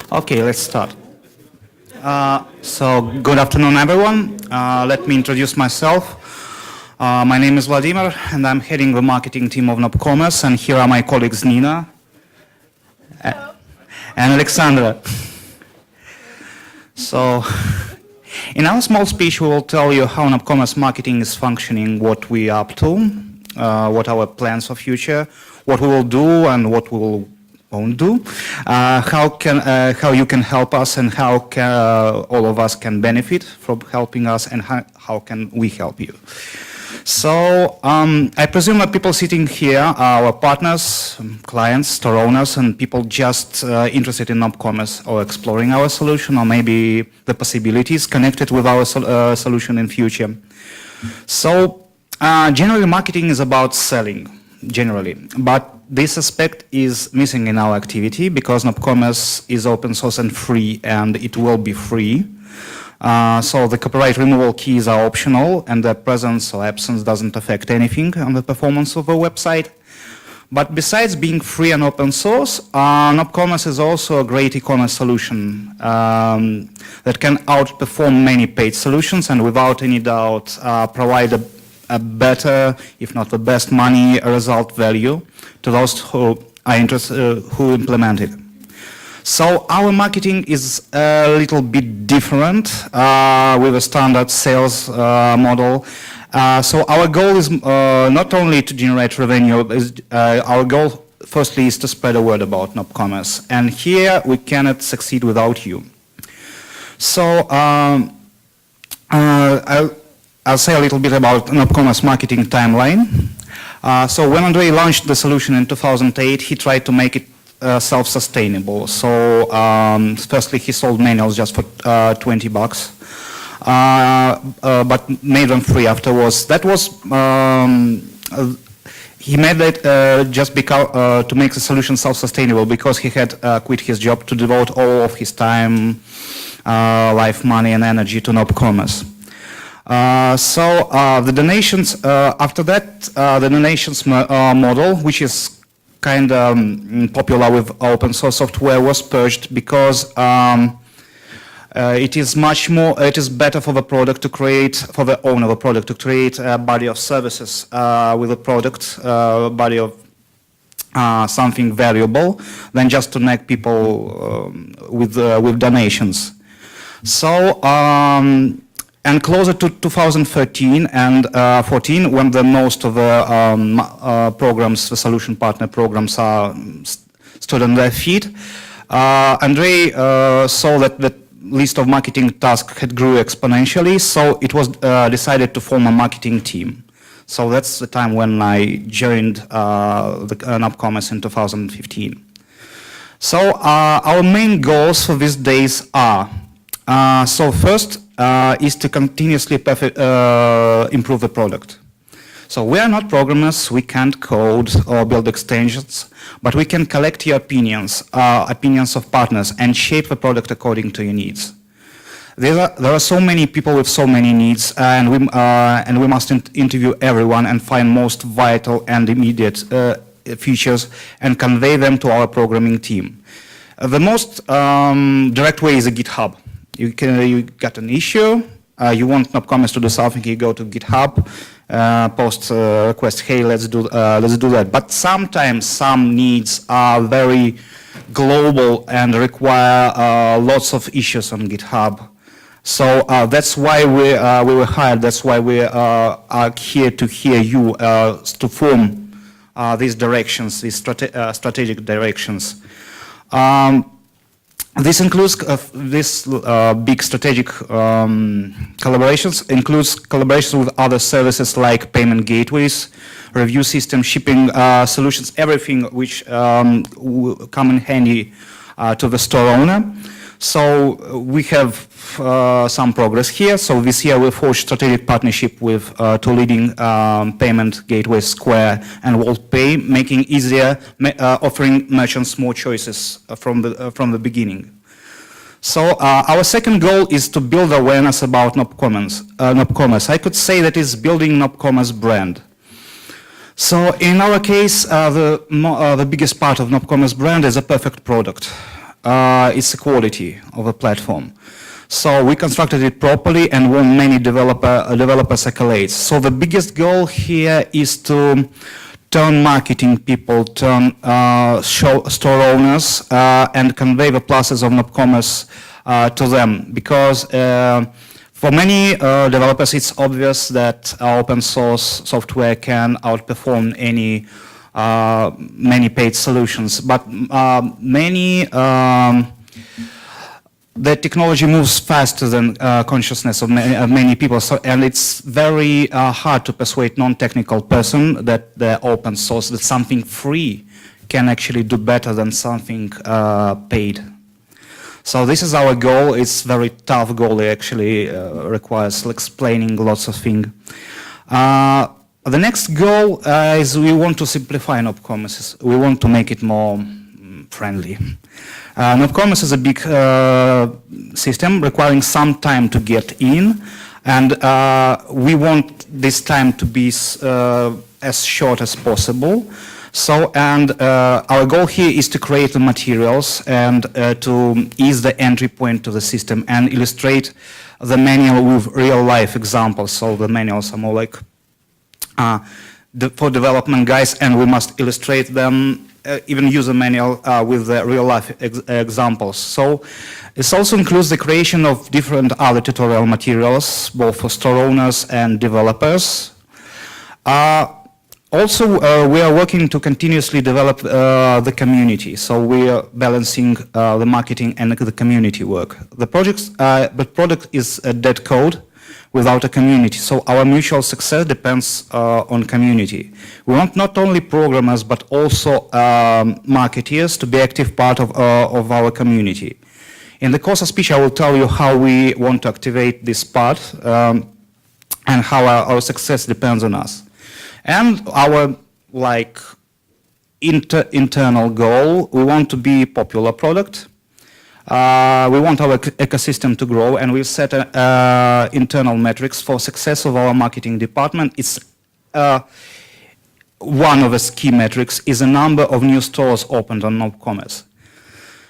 Okay, let's start. So, good afternoon, everyone. Let me introduce myself. My name is Vladimir, and I'm heading the marketing team of nopCommerce, and here are my colleagues Nina and Alexandra. So, in our small speech, we will tell you how nopCommerce marketing is functioning, what we are up to, what our plans for future, what we will do and what we won't do, how you can help us and how all of us can benefit from helping us, and how can we help you. So I presume that people sitting here are our partners, clients, store owners, and people just interested in nopCommerce or exploring our solution, or maybe the possibilities connected with our solution in future. So generally marketing is about selling, generally, but this aspect is missing in our activity because nopCommerce is open source and free, and it will be free. So the copyright removal keys are optional, and their presence or absence doesn't affect anything on the performance of the website. But besides being free and open source, nopCommerce is also a great e-commerce solution that can outperform many paid solutions and without any doubt provide a better, if not the best money result value to those who are interested, who implement it. So our marketing is a little bit different with a standard sales model. So our goal is not only to generate revenue, our goal firstly is to spread the word about nopCommerce. And here we cannot succeed without you. So I'll say a little bit about nopCommerce marketing timeline. So when Andrei launched the solution in 2008, he tried to make it self-sustainable. So firstly, he sold manuals just for $20, but made them free afterwards. That was he made that just because to make the solution self-sustainable, because he had quit his job to devote all of his time, life, money, and energy to nopCommerce. So the donations, after that, the donations model, which is kind of popular with open source software, was purged because it is better for the product to create, for the owner of the product to create a body of services with a product, body of something valuable, than just to nag people with donations. So, and closer to 2013 and 14, when the most of the programs, the solution partner programs, stood on their feet, Andrei saw that the list of marketing tasks had grew exponentially, so it was decided to form a marketing team. So that's the time when I joined nopCommerce in 2015. So our main goals for these days are, so first, is to continuously improve the product. So we are not programmers, we can't code or build extensions, but we can collect your opinions, opinions of partners, and shape the product according to your needs. There are so many people with so many needs, and we must interview everyone and find most vital and immediate features and convey them to our programming team. The most direct way is a GitHub. You got an issue, you want nopCommerce to do something, you go to GitHub, post a request, hey, let's do that. But sometimes some needs are very global and require lots of issues on GitHub. So that's why we were hired, that's why we are here to hear you, to form these directions, these strategic directions. This includes big strategic collaborations, includes collaborations with other services like payment gateways, review system, shipping solutions, everything which will come in handy to the store owner. So we have some progress here. So this year we forged strategic partnership with two leading payment gateways, Square and WorldPay, making easier, offering merchants more choices from the beginning. So our second goal is to build awareness about nopCommerce. I could say that is building nopCommerce brand. So in our case, the biggest part of nopCommerce brand is a perfect product. is the quality of the platform. So we constructed it properly and won many developers accolades. So the biggest goal here is to turn marketing people, turn store owners, and convey the pluses of nopCommerce to them. Because for many developers, it's obvious that open source software can outperform many paid solutions. But the technology moves faster than consciousness of many people, and it's very hard to persuade non-technical person that the open source, that something free can actually do better than something paid. So this is our goal. It's a very tough goal. It actually requires explaining lots of things. The next goal is we want to simplify nopCommerce. We want to make it more friendly. nopCommerce is a big system requiring some time to get in, and we want this time to be as short as possible. So, and our goal here is to create the materials and to ease the entry point to the system and illustrate the manual with real-life examples. So the manuals are more like for development guys, and we must illustrate them, even use a manual with the real-life examples. So this also includes the creation of different other tutorial materials, both for store owners and developers. Also, we are working to continuously develop the community. So we are balancing the marketing and the community work. The product is a dead code without a community. So our mutual success depends on community. We want not only programmers, but also marketeers to be active part of our community. In the course of speech, I will tell you how we want to activate this part and how our success depends on us. And our internal goal, we want to be a popular product. We want our ecosystem to grow, and we've set internal metrics for success of our marketing department. It's one of the key metrics is the number of new stores opened on nopCommerce.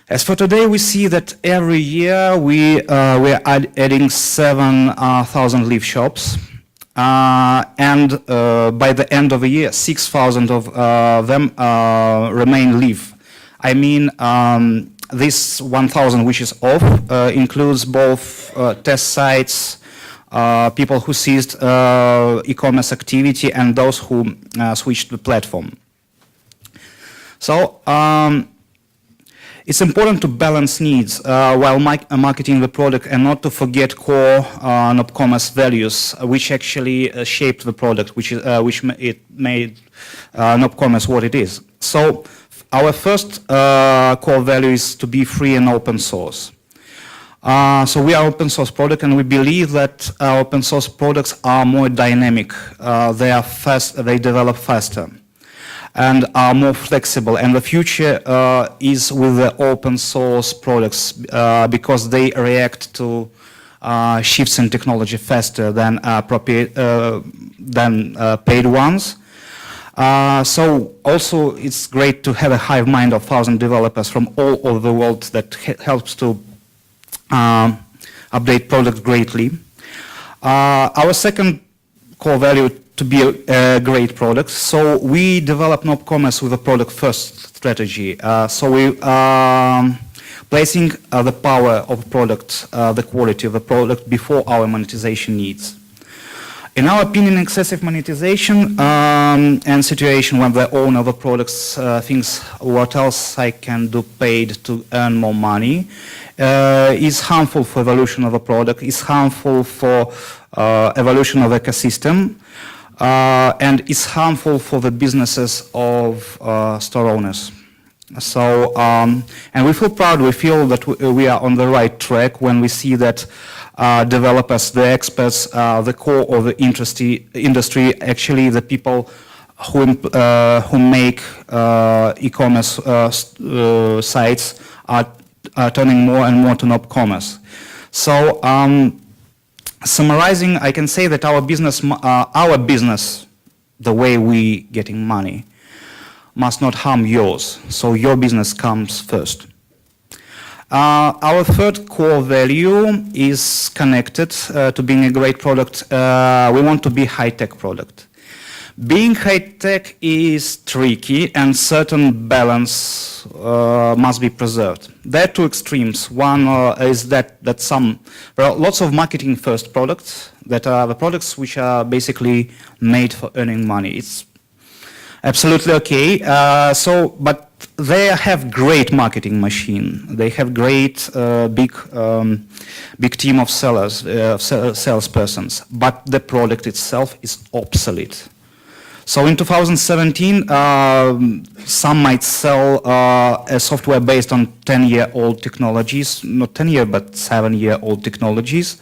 As for today, we see that every year we are adding 7,000 live shops. And by the end of the year, 6,000 of them remain live. I mean, this 1,000 which is off includes both test sites, people who ceased e-commerce activity, and those who switched the platform. So it's important to balance needs while marketing the product and not to forget core nopCommerce values, which actually shaped the product, which it made nopCommerce what it is. So our first core value is to be free and open source. So we are open source product, and we believe that our open source products are more dynamic. They are fast. They develop faster and are more flexible, and the future is with the open source products because they react to shifts in technology faster than paid ones. So also it's great to have a hive mind of 1,000 developers from all over the world that helps to update products greatly. Our second core value to be a great product. So we develop nopCommerce with a product first strategy. So we placing the power of product, the quality of the product before our monetization needs. In our opinion, excessive monetization and situation when the owner of the products thinks what else I can do paid to earn more money is harmful for evolution of a product, is harmful for evolution of ecosystem, and is harmful for the businesses of store owners. So, and we feel proud, we feel that we are on the right track when we see that developers, the experts, the core of the industry, actually the people who make e-commerce sites are turning more and more to nopCommerce. So, summarizing, I can say that our business, the way we getting money, must not harm yours. So your business comes first. Our third core value is connected to being a great product. We want to be high-tech product. Being high-tech is tricky, and certain balance must be preserved. There are two extremes. One is that there are lots of marketing-first products that are the products which are basically made for earning money. It's absolutely okay. But they have great marketing machine. They have great big team of sellers, salespersons. But the product itself is obsolete. So in 2017, some might sell a software based on 10-year-old technologies, not 10-year, but 7-year-old technologies,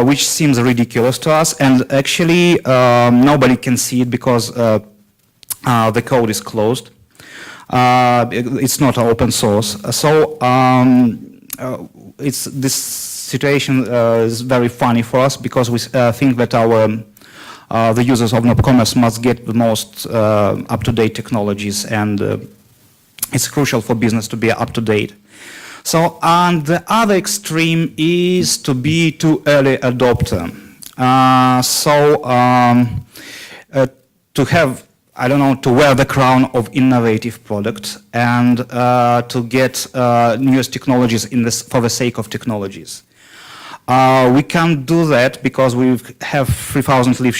which seems ridiculous to us. And actually, nobody can see it because the code is closed. It's not open source. So this situation is very funny for us because we think that the users of nopCommerce must get the most up-to-date technologies, and it's crucial for business to be up-to-date. So, and the other extreme is to be too early adopter. To have, I don't know, to wear the crown of innovative product and to get newest technologies for the sake of technologies. We can't do that because we have 30,000 lift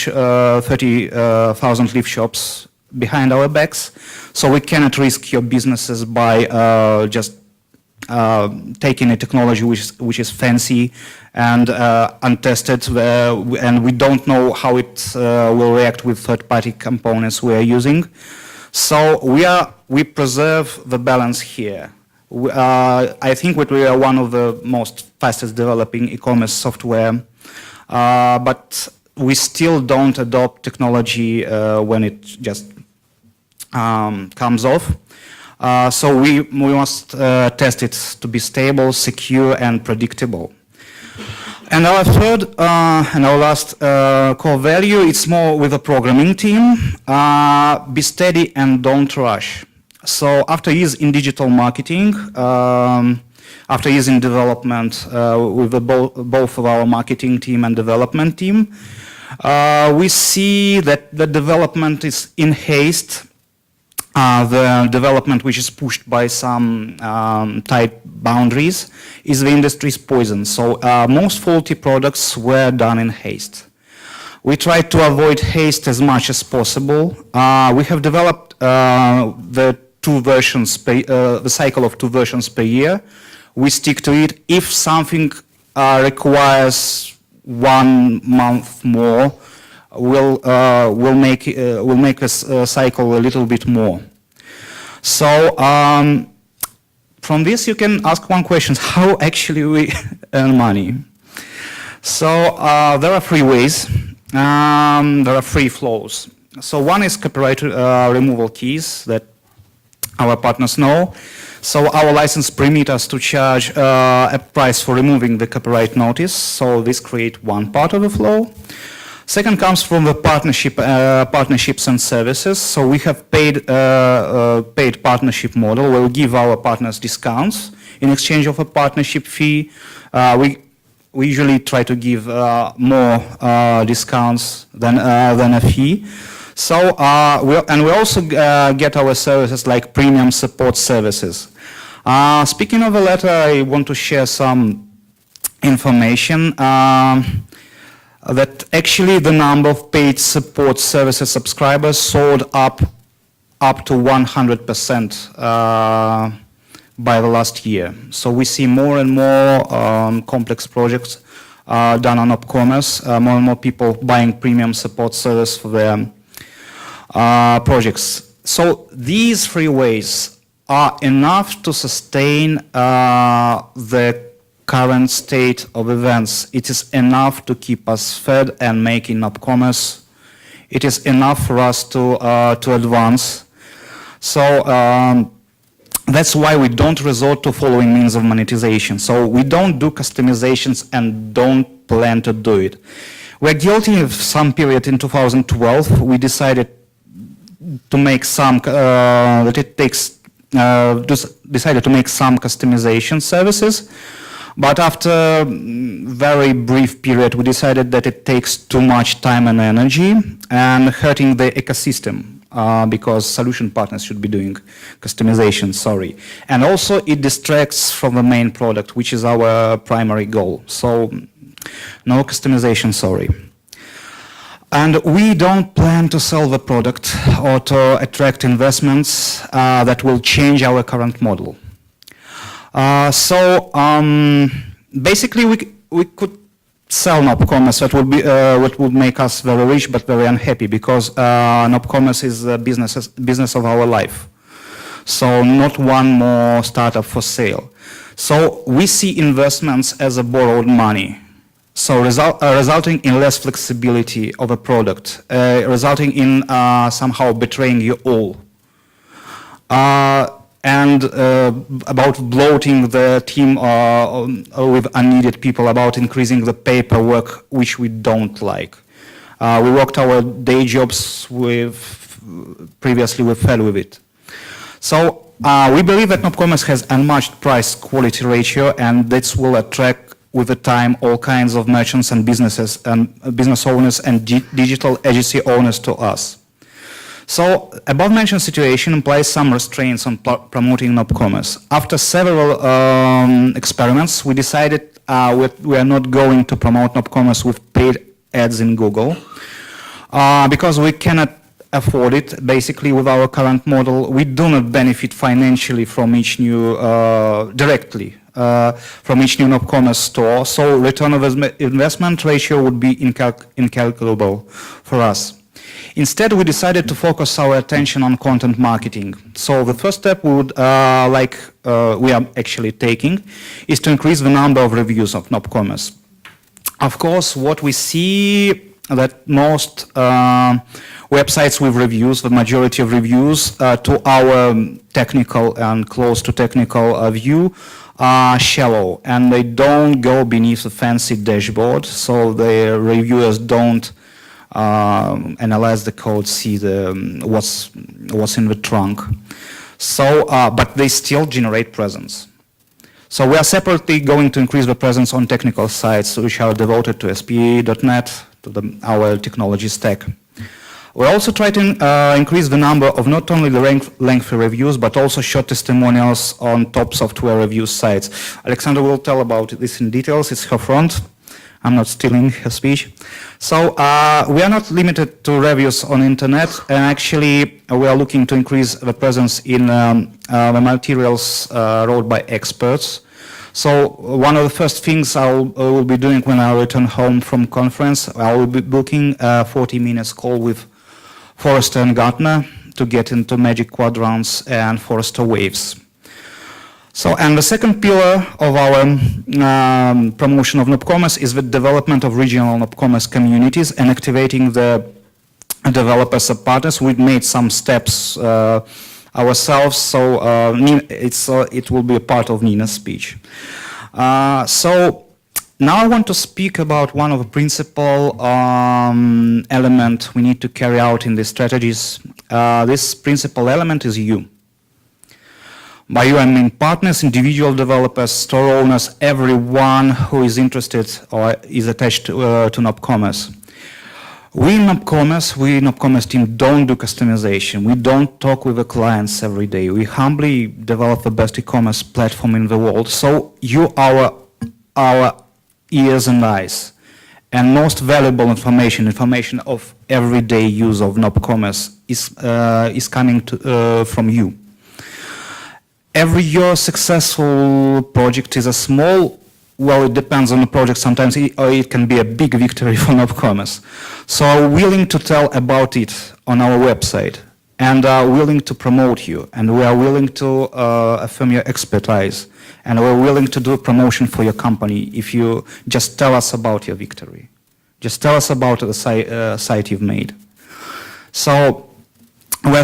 shops behind our backs, so we cannot risk your businesses by just taking a technology which is fancy and untested, and we don't know how it will react with third-party components we are using. So we preserve the balance here. I think we are one of the most fastest developing e-commerce software, but we still don't adopt technology when it just comes off. So we must test it to be stable, secure, and predictable. And our third and our last core value, it's more with the programming team. Be steady and don't rush. So after years in digital marketing, after years in development with both of our marketing team and development team, we see that the development is in haste. The development which is pushed by some tight boundaries is the industry's poison. So most faulty products were done in haste. We try to avoid haste as much as possible. We have developed the cycle of 2 versions per year. We stick to it. If something requires 1 month more, we'll make this cycle a little bit more. So from this you can ask one question: how actually we earn money? So there are 3 ways. There are 3 flows. So one is copyright removal keys that our partners know. So our license permits us to charge a price for removing the copyright notice. So this creates one part of the flow. Second comes from the partnerships and services. So we have paid partnership model. We'll give our partners discounts in exchange of a partnership fee. We usually try to give more discounts than a fee. So we also get our services like premium support services. Speaking of the latter, I want to share some information that actually the number of paid support services subscribers soared up to 100% by the last year. So we see more and more complex projects done on nopCommerce, more and more people buying premium support service for their projects. So these 3 ways are enough to sustain the current state of events. It is enough to keep us fed and making nopCommerce. It is enough for us to advance. So that's why we don't resort to following means of monetization. So we don't do customizations and don't plan to do it. We're guilty of some period in 2012. We decided to make that it takes decided to make some customization services. But after a very brief period, we decided that it takes too much time and energy and hurting the ecosystem because solution partners should be doing customization, sorry. And also it distracts from the main product, which is our primary goal. So no customization, sorry. And we don't plan to sell the product or to attract investments that will change our current model. Basically, we could sell nopCommerce. That would be what would make us very rich, but very unhappy, because nopCommerce is the business of our life. So not one more startup for sale. So we see investments as a borrowed money. So resulting in less flexibility of a product, resulting in somehow betraying you all. And about bloating the team with unneeded people, about increasing the paperwork, which we don't like. We worked our day jobs previously, we fell with it. So we believe that nopCommerce has unmatched price-quality ratio, and this will attract with the time all kinds of merchants and businesses and business owners and digital agency owners to us. So above-mentioned situation implies some restraints on promoting nopCommerce. After several experiments, we decided we are not going to promote nopCommerce with paid ads in Google because we cannot afford it. Basically, with our current model, we do not benefit financially from each new directly from each new nopCommerce store. So return of investment ratio would be incalculable for us. Instead, we decided to focus our attention on content marketing. So the first step we would, we are actually taking, is to increase the number of reviews of nopCommerce. Of course, what we see that most websites with reviews, the majority of reviews to our technical and close to technical view are shallow, and they don't go beneath the fancy dashboard, so the reviewers don't analyze the code, see what's in the trunk. So, but they still generate presence. So we are separately going to increase the presence on technical sites which are devoted to SPA.NET, to our technology stack. We also try to increase the number of not only the lengthy reviews, but also short testimonials on top software review sites. Alexandra will tell about this in details. It's her front. I'm not stealing her speech. So we are not limited to reviews on internet, and actually we are looking to increase the presence in the materials wrote by experts. So one of the first things I will be doing when I return home from conference, I will be booking a 40-minute call with Forrester and Gartner to get into Magic Quadrants and Forrester Waves. So, and the second pillar of our promotion of nopCommerce is the development of regional nopCommerce communities and activating the developers and partners. We've made some steps ourselves, so it will be a part of Nina's speech. So now I want to speak about one of the principal elements we need to carry out in these strategies. This principal element is you. By you, I mean partners, individual developers, store owners, everyone who is interested or is attached to nopCommerce. We nopCommerce team, don't do customization. We don't talk with the clients every day. We humbly develop the best e-commerce platform in the world. So you are our ears and eyes. And most valuable information of everyday use of nopCommerce is coming from you. Every your successful project is a small, well, it depends on the project. Sometimes it can be a big victory for nopCommerce. So are willing to tell about it on our website, and are willing to promote you, and we are willing to affirm your expertise, and we're willing to do a promotion for your company if you just tell us about your victory. Just tell us about the site you've made. So we're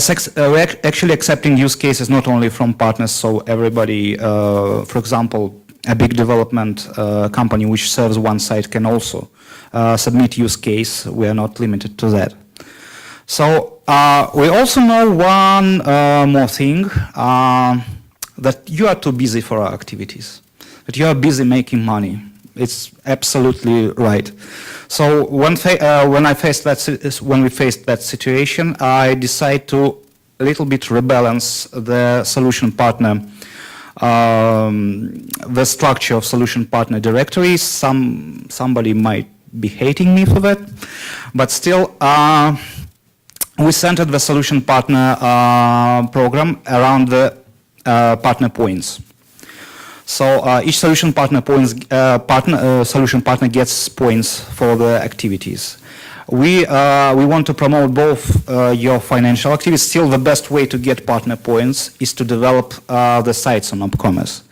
actually accepting use cases not only from partners, so everybody, for example, a big development company which serves one site can also submit use case. We are not limited to that. So we also know one more thing, that you are too busy for our activities, that you are busy making money. It's absolutely right. So when we faced that situation, I decided to a little bit rebalance the solution partner, the structure of solution partner directories. Somebody might be hating me for that, but still, we centered the solution partner program around the partner points. So each solution partner solution partner gets points for the activities. We want to promote both your financial activities. Still, the best way to get partner points is to develop the sites on nopCommerce.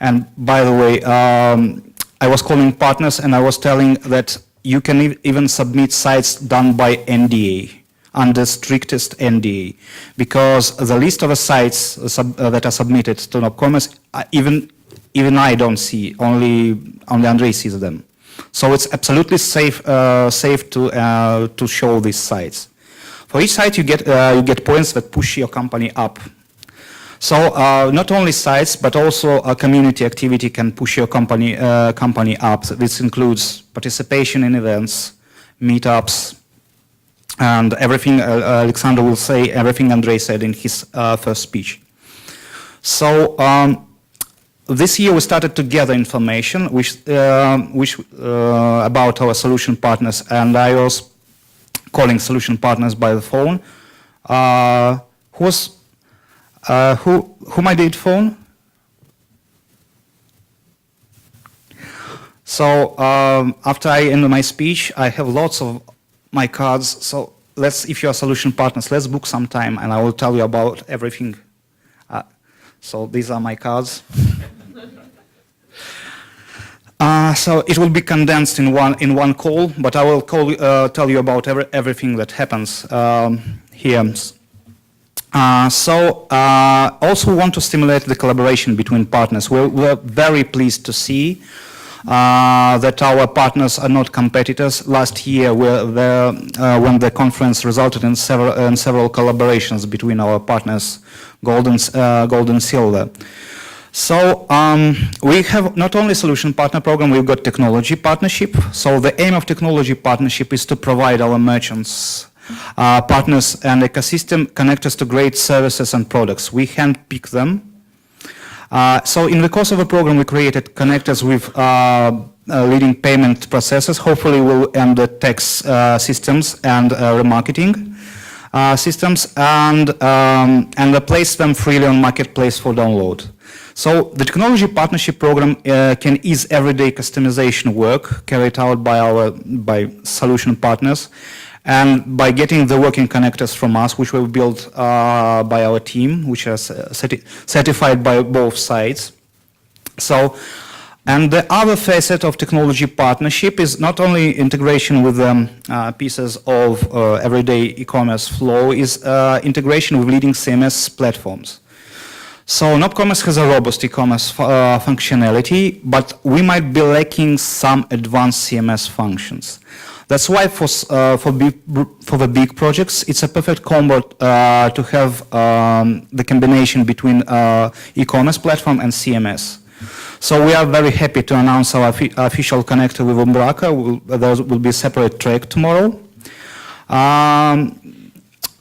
And by the way, I was calling partners and I was telling that you can even submit sites done by NDA, under strictest NDA, because the list of the sites that are submitted to nopCommerce, even I don't see, only Andrei sees them. So it's absolutely safe to show these sites. For each site you get points that push your company up. So not only sites, but also a community activity can push your company up. This includes participation in events, meetups, and everything Alexandra will say, everything Andrei said in his first speech. So this year we started to gather information about our solution partners, and I was calling solution partners by the phone. Who might need phone? So after I end my speech, I have lots of my cards. So if you are solution partners, let's book some time, and I will tell you about everything. So these are my cards. So it will be condensed in one call, but I will tell you about everything that happens here. Also want to stimulate the collaboration between partners. We're very pleased to see that our partners are not competitors. Last year, when the conference resulted in several collaborations between our partners, gold and silver. So we have not only solution partner program, we've got technology partnership. So the aim of technology partnership is to provide our merchants, partners and ecosystem connectors to great services and products. We handpick them. So in the course of the program, we created connectors with leading payment processors. Hopefully we'll end the tax systems and remarketing systems and place them freely on marketplace for download. So the technology partnership program can ease everyday customization work carried out by solution partners, and by getting the working connectors from us, which were built by our team, which is certified by both sides. So, and the other facet of technology partnership is not only integration with pieces of everyday e-commerce flow, is integration with leading CMS platforms. So nopCommerce has a robust e-commerce functionality, but we might be lacking some advanced CMS functions. That's why for the big projects, it's a perfect combo to have the combination between e-commerce platform and CMS. So we are very happy to announce our official connector with Umbraco. There will be a separate track tomorrow.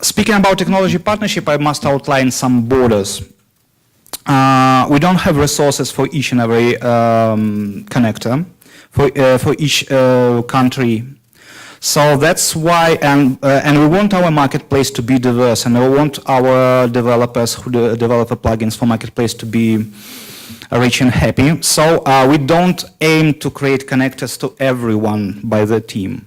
Speaking about technology partnership, I must outline some borders. We don't have resources for each and every connector, for each country. So that's why, and we want our marketplace to be diverse, and we want our developers who develop plugins for marketplace to be rich and happy. So we don't aim to create connectors to everyone by the team.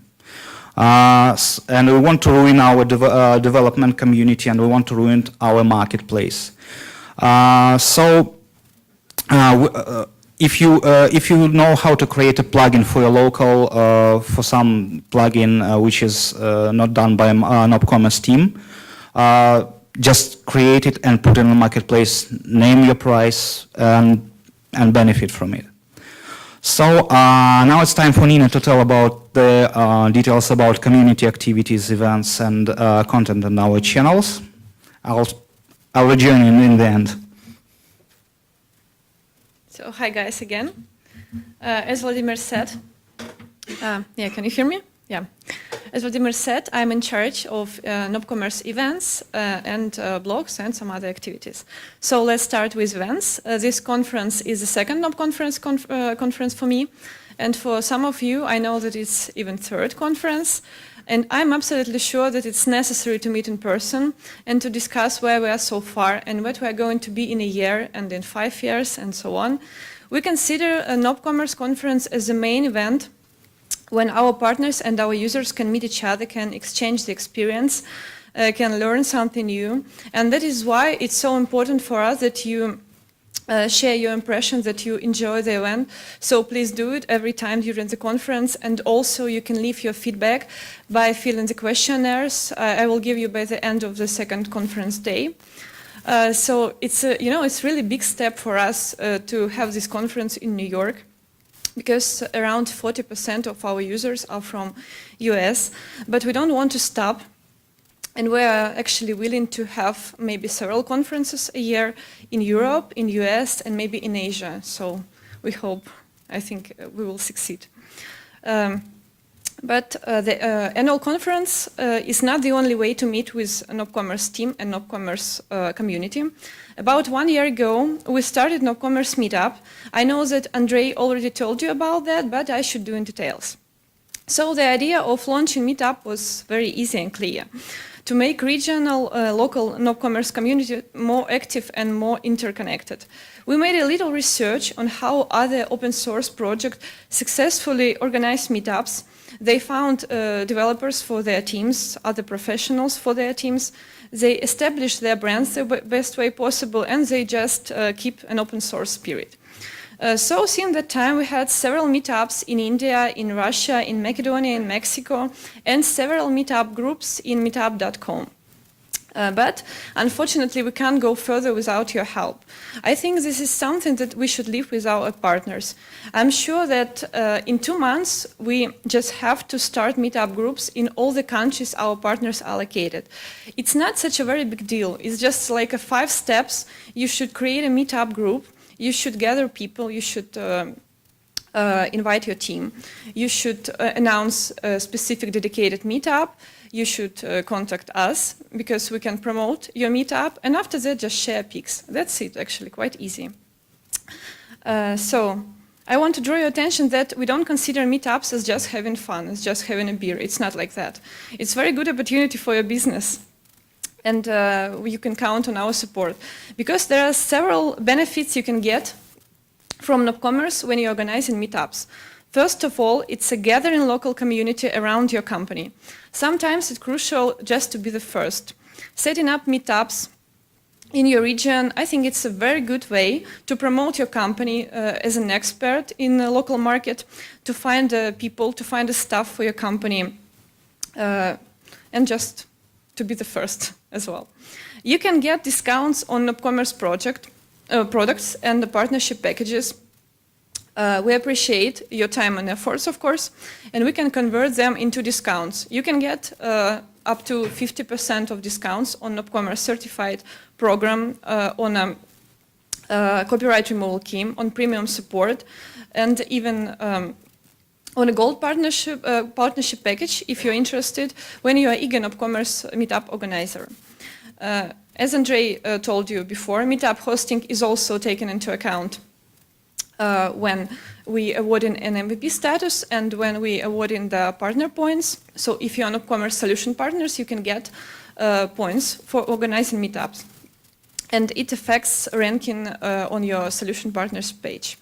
And we want to ruin our development community, and we want to ruin our marketplace. If you know how to create a plugin for your local, for some plugin which is not done by a nopCommerce team, just create it and put it in the marketplace, name your price, and benefit from it. So now it's time for Nina to tell about the details about community activities, events, and content on our channels. I'll rejoin you in the end. So hi guys again. As Vladimir said, yeah, can you hear me? Yeah. As Vladimir said, I'm in charge of nopCommerce events and blogs and some other activities. So let's start with events. This conference is the second nopConference conference for me. And for some of you, I know that it's even third conference. And I'm absolutely sure that it's necessary to meet in person and to discuss where we are so far and what we are going to be in a year and in 5 years and so on. We consider a nopCommerce conference as the main event when our partners and our users can meet each other, can exchange the experience, can learn something new. And that is why it's so important for us that you share your impressions, that you enjoy the event. So please do it every time during the conference. And also you can leave your feedback by filling the questionnaires. I will give you by the end of the second conference day. So it's it's really big step for us to have this conference in New York, because around 40% of our users are from US, but we don't want to stop. And we are actually willing to have maybe several conferences a year in Europe, in US, and maybe in Asia. So we hope, I think we will succeed. But the annual conference is not the only way to meet with nopCommerce team and nopCommerce community. About 1 year ago, we started nopCommerce meetup. I know that Andrei already told you about that, but I should do in details. So the idea of launching meetup was very easy and clear: to make regional, local nopCommerce community more active and more interconnected. We made a little research on how other open source projects successfully organize meetups. They found developers for their teams, other professionals for their teams. They established their brands the best way possible, and they just keep an open source spirit. So since that time, we had several meetups in India, in Russia, in Macedonia, in Mexico, and several meetup groups in meetup.com. But unfortunately, we can't go further without your help. I think this is something that we should leave with our partners. I'm sure that in 2 months, we just have to start meetup groups in all the countries our partners are located. It's not such a very big deal. It's just like 5 steps. You should create a meetup group. You should gather people. You should invite your team. You should announce a specific dedicated meetup. You should contact us, because we can promote your meetup, and after that just share pics. That's it, actually, quite easy. So I want to draw your attention that we don't consider meetups as just having fun, as just having a beer. It's not like that. It's a very good opportunity for your business, and you can count on our support, because there are several benefits you can get from nopCommerce when you're organizing meetups. First of all, it's a gathering local community around your company. Sometimes it's crucial just to be the first. Setting up meetups in your region, I think it's a very good way to promote your company as an expert in the local market, to find people, to find the stuff for your company, and just to be the first as well. You can get discounts on nopCommerce products and the partnership packages. We appreciate your time and efforts, of course, and we can convert them into discounts. You can get up to 50% of discounts on nopCommerce certified program, on a copyright removal key, on premium support, and even on a gold partnership package if you're interested when you are eager nopCommerce meetup organizer. As Andrei told you before, meetup hosting is also taken into account when we awarding an MVP status and when we awarding the partner points. So if you're nopCommerce solution partners, you can get points for organizing meetups. And it affects ranking on your solution partners page.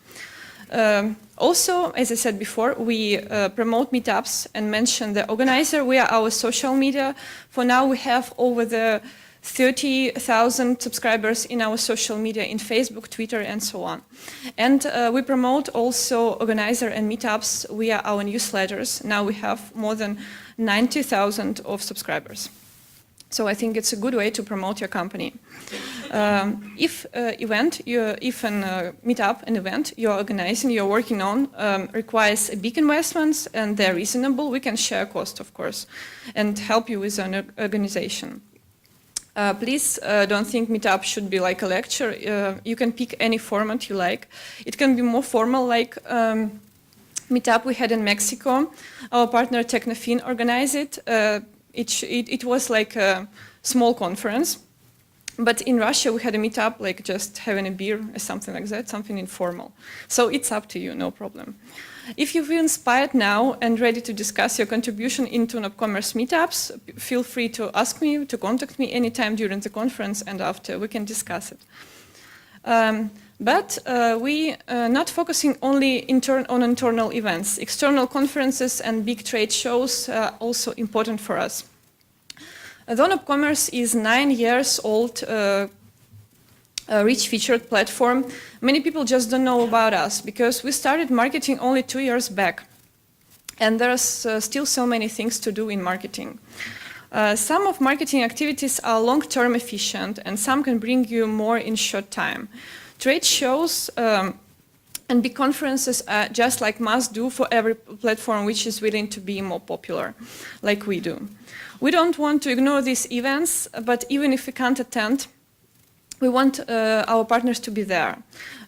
Also, as I said before, we promote meetups and mention the organizer. We are our social media. For now, we have over the 30,000 subscribers in our social media in Facebook, Twitter, and so on. And we promote also organizer and meetups via our newsletters. Now we have more than 90,000 of subscribers. So I think it's a good way to promote your company. If an meetup, an event you're organizing, you're working on, requires a big investments and they're reasonable, we can share cost, of course, and help you with an organization. Please don't think meetup should be like a lecture. You can pick any format you like. It can be more formal, like meetup we had in Mexico. Our partner Technofin organized it. It was like a small conference. But in Russia, we had a meetup, like just having a beer or something like that, something informal. So it's up to you, no problem. If you feel inspired now and ready to discuss your contribution into nopCommerce meetups, feel free to ask me, to contact me anytime during the conference and after. We can discuss it. But we are not focusing only on internal events. External conferences and big trade shows are also important for us. Though nopCommerce is 9 years old, rich featured platform, many people just don't know about us because we started marketing only 2 years back. And there's still so many things to do in marketing. Some of marketing activities are long-term efficient and some can bring you more in short time. Trade shows and big conferences are just like must do for every platform which is willing to be more popular, like we do. We don't want to ignore these events, but even if we can't attend, we want our partners to be there.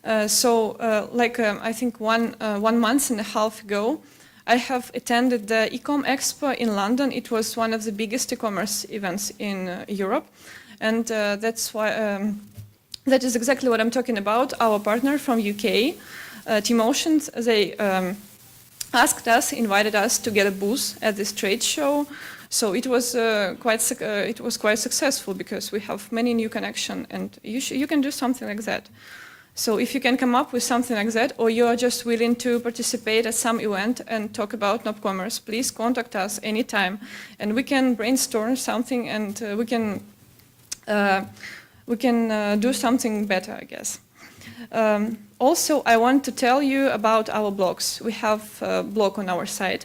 I think one month and a half ago, I have attended the e-com expo in London. It was one of the biggest e-commerce events in Europe, and that's why that is exactly what I'm talking about. Our partner from UK, Team Oceans, they asked us, invited us to get a booth at this trade show. So it was quite successful because we have many new connections, and you can do something like that. So if you can come up with something like that, or you are just willing to participate at some event and talk about nopCommerce, please contact us anytime, and we can brainstorm something, and we can do something better, I guess. Also, I want to tell you about our blogs. We have a blog on our site.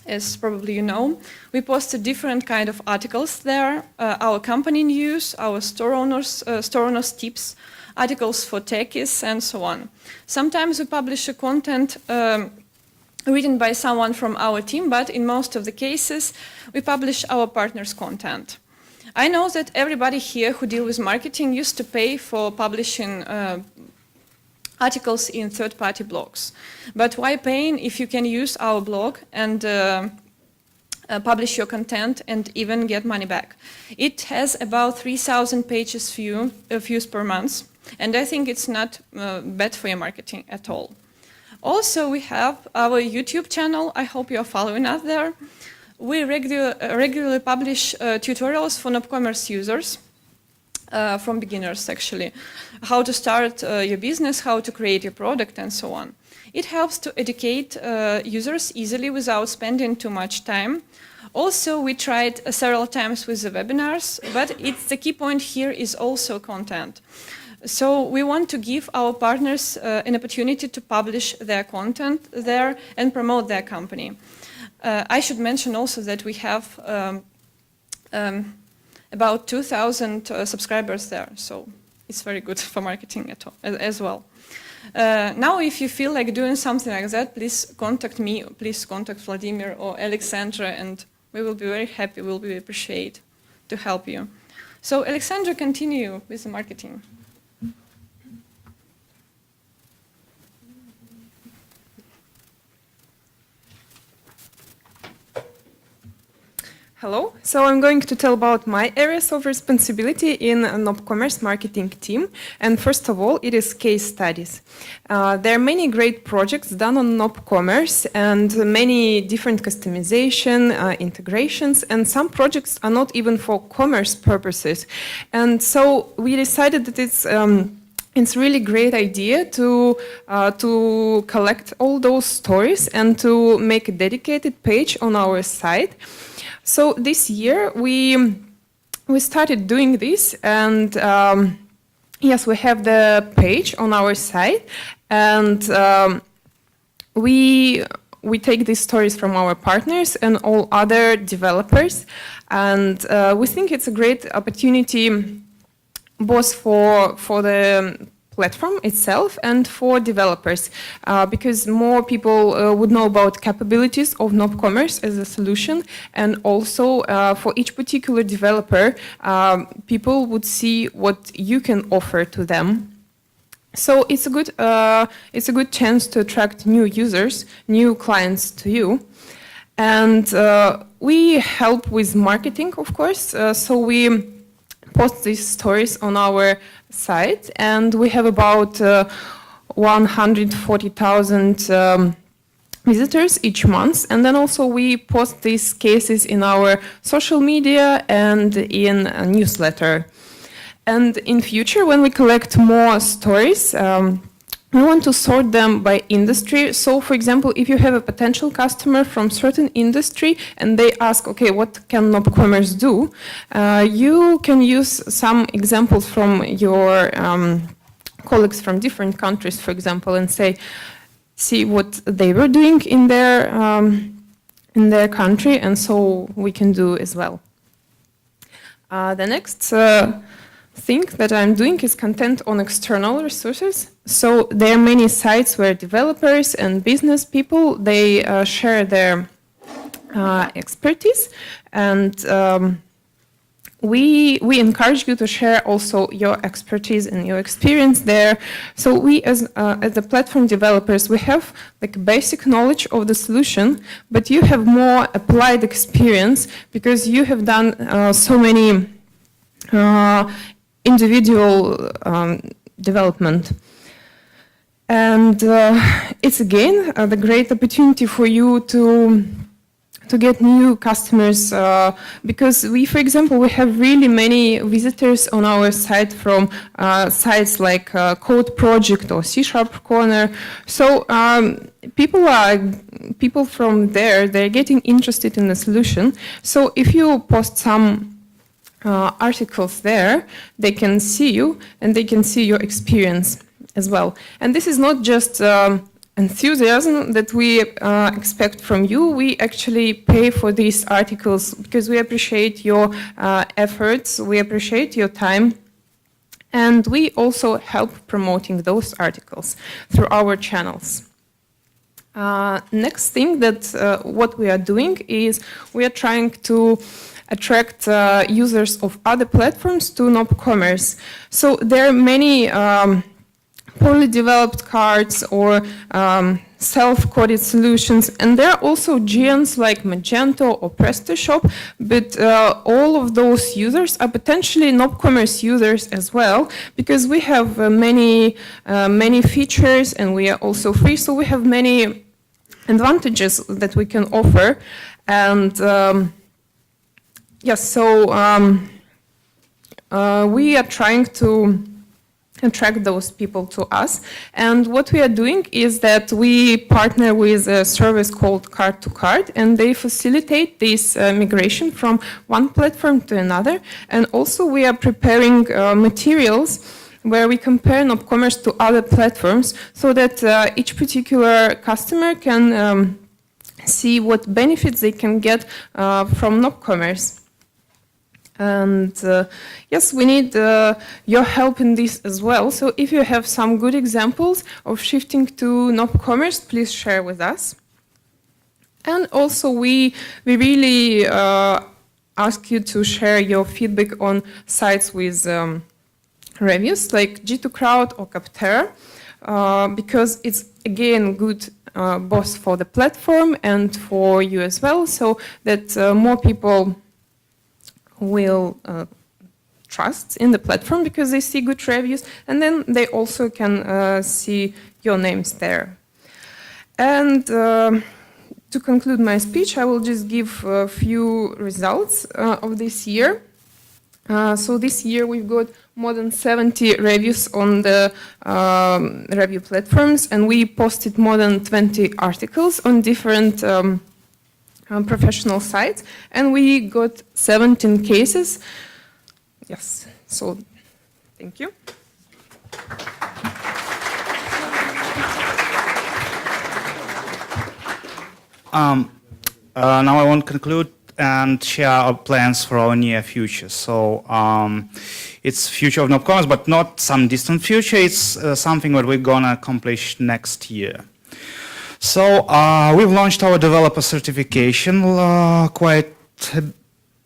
As probably you know, we posted different kind of articles there, our company news, our store owners tips, articles for techies, and so on. Sometimes we publish a content written by someone from our team, but in most of the cases, we publish our partners' content. I know that everybody here who deals with marketing used to pay for publishing articles in third-party blogs. But why paying if you can use our blog and publish your content and even get money back? It has about 3,000 pages views per month, and I think it's not bad for your marketing at all. Also, we have our YouTube channel. I hope you're following us there. We regularly publish tutorials for nopCommerce users. From beginners, actually, how to start your business, how to create your product, and so on. It helps to educate users easily without spending too much time. Also, we tried several times with the webinars, but the key point here is also content. So we want to give our partners an opportunity to publish their content there and promote their company. I should mention also that we have about 2,000 subscribers there, so it's very good for marketing as well. Now, if you feel like doing something like that, please contact me, please contact Vladimir or Alexandra, and we will be very happy, we'll be appreciated to help you. So, Alexandra, continue with the marketing. Hello, so I'm going to tell about my areas of responsibility in nopCommerce marketing team. And first of all, it is case studies. There are many great projects done on nopCommerce and many different customization, integrations, and some projects are not even for commerce purposes. And so we decided that it's a really great idea to collect all those stories and to make a dedicated page on our site. So this year we started doing this, and yes, we have the page on our site, and we take these stories from our partners and all other developers, and we think it's a great opportunity both for the platform itself and for developers, because more people would know about capabilities of nopCommerce as a solution, and also for each particular developer, people would see what you can offer to them. So it's a good chance to attract new users, new clients to you. And we help with marketing, of course. So we post these stories on our site, and we have about 140,000 visitors each month. And then also we post these cases in our social media and in a newsletter. And in future, when we collect more stories, we want to sort them by industry. So, for example, if you have a potential customer from certain industry and they ask, okay, what can nopCommerce do? You can use some examples from your colleagues from different countries, for example, and see what they were doing in their country, and so we can do as well. The next thing that I'm doing is content on external resources. So there are many sites where developers and business people, they share their expertise, and we encourage you to share also your expertise and your experience there. So we as the platform developers, we have like basic knowledge of the solution, but you have more applied experience because you have done so many individual development. And it's again the great opportunity for you to get new customers, because we, for example, we have really many visitors on our site from sites like Code Project or C# Corner. So people from there, they're getting interested in the solution. So if you post some articles there, they can see you and they can see your experience as well. And this is not just enthusiasm that we expect from you. We actually pay for these articles because we appreciate your efforts, we appreciate your time, and we also help promoting those articles through our channels. Next thing that what we are doing is we are trying to attract users of other platforms to nopCommerce. So there are many poorly developed cards or self-coded solutions, and there are also giants like Magento or PrestaShop, but all of those users are potentially nopCommerce users as well, because we have many features and we are also free, so we have many advantages that we can offer. And yes, so we are trying to attract those people to us. And what we are doing is that we partner with a service called Card to Card, and they facilitate this migration from one platform to another. And also we are preparing materials where we compare nopCommerce to other platforms so that each particular customer can see what benefits they can get from nopCommerce. And yes, we need your help in this as well. So if you have some good examples of shifting to nopCommerce, please share with us. And also we really ask you to share your feedback on sites with reviews like G2Crowd or Capterra, because it's again good both for the platform and for you as well, so that more people will trust in the platform because they see good reviews, and then they also can see your names there. And to conclude my speech, I will just give a few results of this year. So this year we've got more than 70 reviews on the review platforms, and we posted more than 20 articles on different professional sites, and we got 17 cases. Yes, so thank you. Now I want to conclude and share our plans for our near future. So it's future of nopCommerce, but not some distant future. It's something that we're gonna accomplish next year. So we've launched our developer certification quite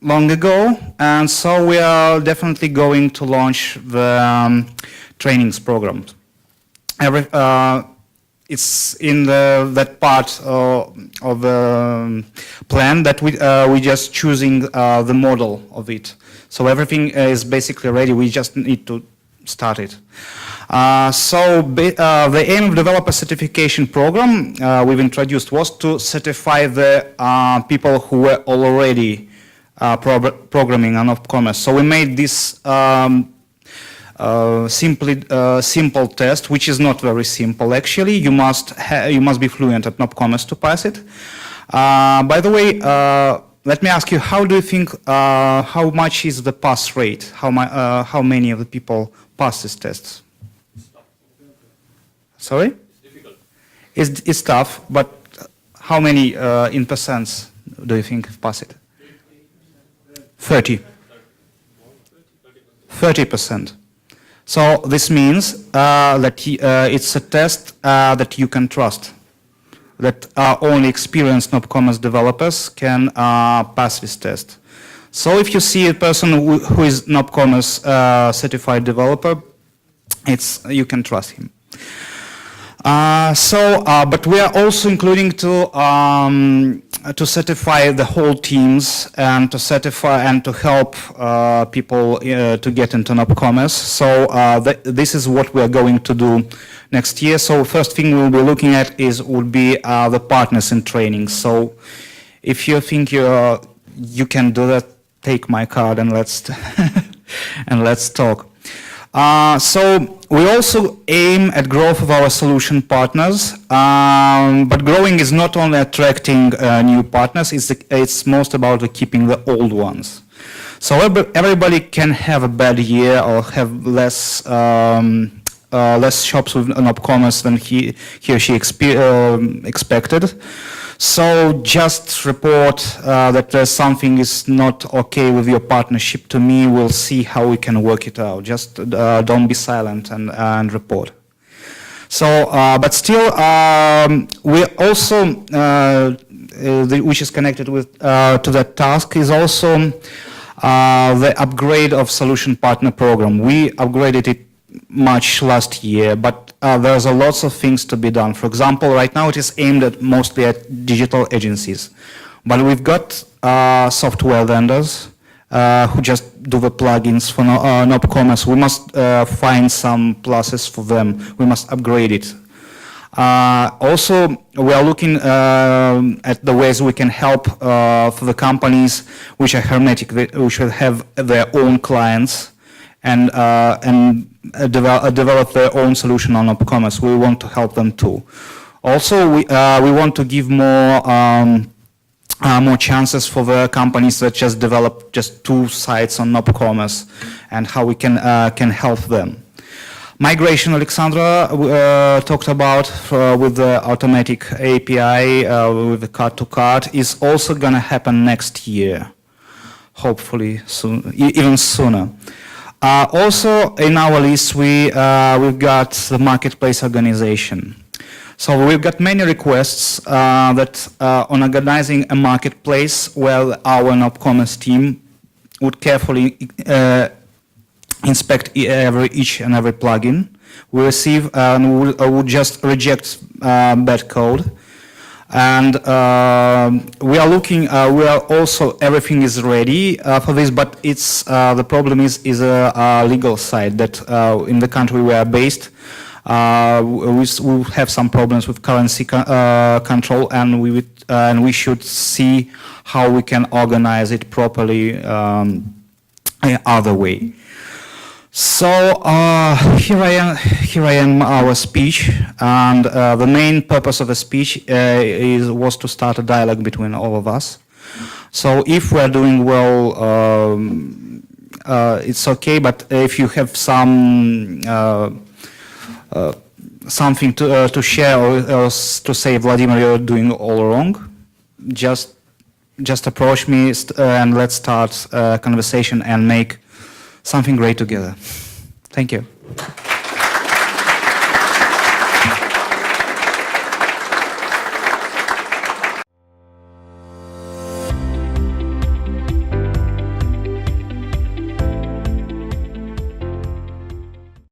long ago, and so we are definitely going to launch the trainings program. It's in that part of the plan that we just choosing the model of it. So everything is basically ready. We just need to start it. The aim of developer certification program we've introduced was to certify the people who were already programming on nopCommerce. So we made this simple test, which is not very simple actually. You must be fluent at nopCommerce to pass it. By the way, let me ask you, how do you think how much is the pass rate? How many of the people pass these tests? Sorry? It's difficult. It's tough, but how many in percents do you think pass it? 30. 30%. So this means that it's a test that you can trust, that only experienced nopCommerce developers can pass this test. So if you see a person who is nopCommerce certified developer, you can trust him. But we are also including to certify the whole teams and to certify and to help people to get into nopCommerce. So this is what we are going to do next year. So first thing we'll be looking at would be the partners in training. So if you think you can do that, take my card and let's and let's talk. So we also aim at growth of our solution partners, but growing is not only attracting new partners, it's most about keeping the old ones. So everybody can have a bad year or have less shops with nopCommerce than he or she expected. So just report that something is not okay with your partnership to me. We'll see how we can work it out. Just don't be silent and report. So, but still, we also, which is connected with to that task, is also the upgrade of solution partner program. We upgraded it much last year, but there's a lots of things to be done. For example, right now it is aimed mostly at digital agencies, but we've got software vendors who just do the plugins for nopCommerce. We must find some pluses for them. We must upgrade it. Also, we are looking at the ways we can help for the companies which are hermetic, which will have their own clients and develop their own solution on nopCommerce. We want to help them too. Also, we want to give more chances for the companies that just develop just 2 sites on nopCommerce and how we can help them. Migration, Alexandra talked about with the automatic API with the cart-to-cart is also going to happen next year, hopefully soon, even sooner. Also, in our list, we've got the marketplace organization. So we've got many requests that on organizing a marketplace where our nopCommerce team would carefully inspect each and every plugin we receive, and would just reject bad code. And we are looking. We are also, everything is ready for this, but it's the problem is a legal side that in the country we are based, we have some problems with currency control, and we should see how we can organize it properly other way. So here I am our speech, and the main purpose of the speech was to start a dialogue between all of us. So if we're doing well, it's okay, but if you have some something to share or to say, Vladimir, you're doing all wrong, just approach me and let's start a conversation and make something great together. Thank you.